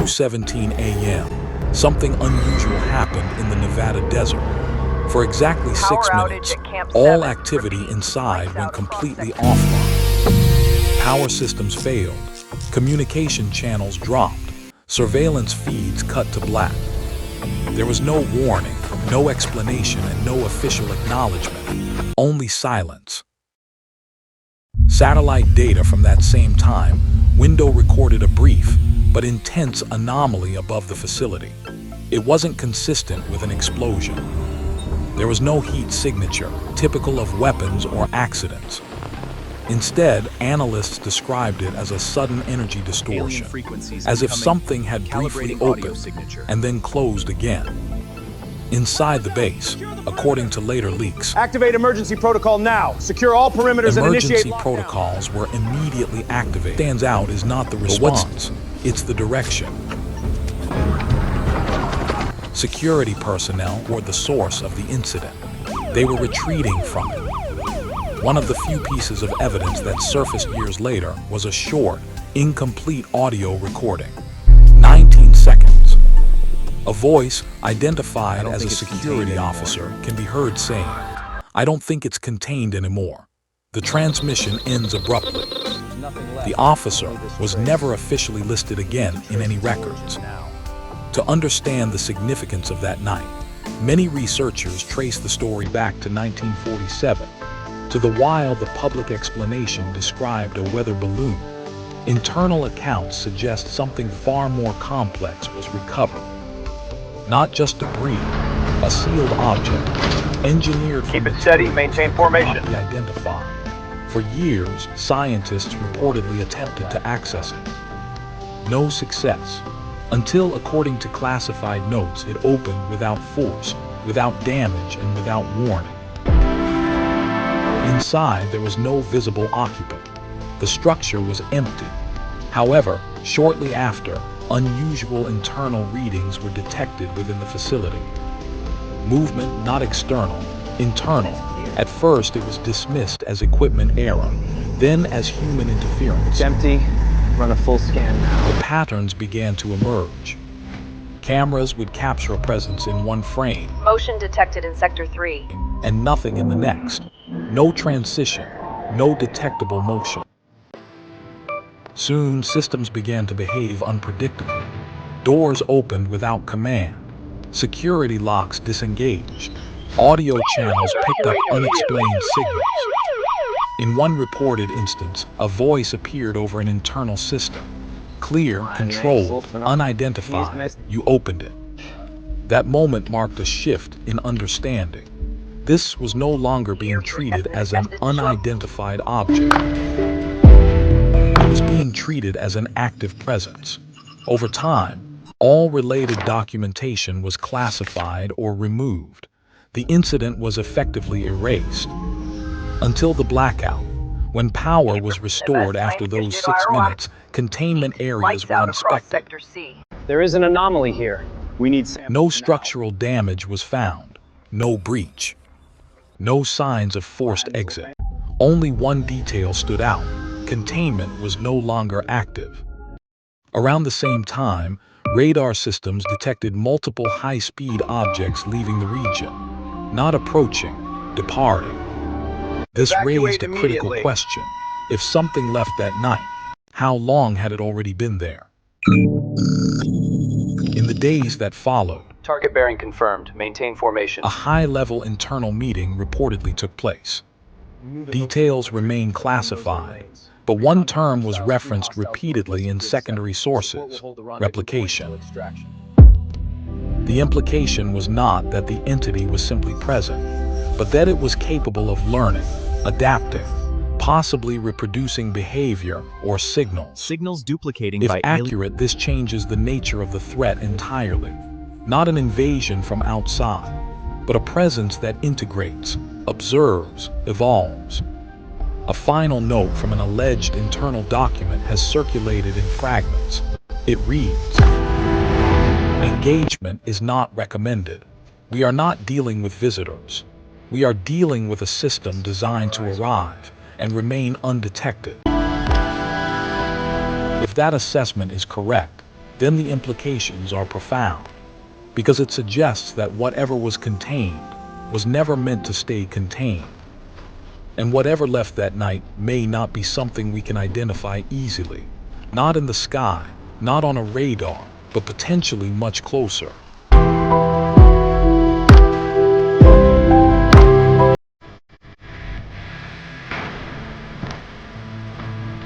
2:17 a.m., something unusual happened in the Nevada desert. For exactly 6 minutes, all activity inside went completely offline. Power systems failed, communication channels dropped, surveillance feeds cut to black. There was no warning, no explanation, and no official acknowledgement, only silence. Satellite data from that same time window recorded a brief but intense anomaly above the facility. It wasn't consistent with an explosion. There was no heat signature, typical of weapons or accidents. Instead, analysts described it as a sudden energy distortion, as if something had briefly opened and then closed again. Inside the base, according to later leaks, activate emergency protocol now. Secure all perimeters and initiate emergency protocols were immediately activated. What stands out is not the response, it's the direction. Security personnel were the source of the incident. They were retreating from it. One of the few pieces of evidence that surfaced years later was a short, incomplete audio recording. 19 seconds. A voice, identified as a security officer, can be heard saying, "I don't think it's contained anymore." The transmission ends abruptly. The officer was never officially listed again in any records. To understand the significance of that night, many researchers trace the story back to 1947, to the while the public explanation described a weather balloon. Internal accounts suggest something far more complex was recovered. Not just debris, a sealed object, engineered Keep it steady, maintain formation. Be identified. For years, scientists reportedly attempted to access it. No success. Until, according to classified notes, it opened without force, without damage, and without warning. Inside, there was no visible occupant. The structure was empty. However, shortly after, unusual internal readings were detected within the facility. Movement not external, internal. At first, it was dismissed as equipment error, then as human interference. It's empty. Run a full scan now. The patterns began to emerge. Cameras would capture a presence in one frame. Motion detected in Sector 3. And nothing in the next. No transition, no detectable motion. Soon, systems began to behave unpredictably. Doors opened without command. Security locks disengaged. Audio channels picked up unexplained signals. In one reported instance, a voice appeared over an internal system. Clear, controlled, unidentified. You opened it. That moment marked a shift in understanding. This was no longer being treated as an unidentified object. It was being treated as an active presence. Over time, all related documentation was classified or removed. The incident was effectively erased. Until the blackout, when power was restored after those 6 minutes, containment areas were inspected. There is an anomaly here. We need No structural damage was found, no breach, no signs of forced exit. Only one detail stood out: containment was no longer active. Around the same time, radar systems detected multiple high-speed objects leaving the region, not approaching, departing. This raised a critical question. If something left that night, how long had it already been there? In the days that followed, target bearing confirmed. Maintain formation. a high-level internal meeting reportedly took place. Details remain classified, but one term was referenced repeatedly in secondary sources: replication. The implication was not that the entity was simply present, but that it was capable of learning, adapting, possibly reproducing behavior or signals. Signals duplicating If by accurate, this changes the nature of the threat entirely. Not an invasion from outside, but a presence that integrates, observes, evolves. A final note from an alleged internal document has circulated in fragments. It reads, "Engagement is not recommended. We are not dealing with visitors. We are dealing with a system designed to arrive and remain undetected." If that assessment is correct, then the implications are profound, because it suggests that whatever was contained was never meant to stay contained. And whatever left that night may not be something we can identify easily. Not in the sky, not on a radar, but potentially much closer.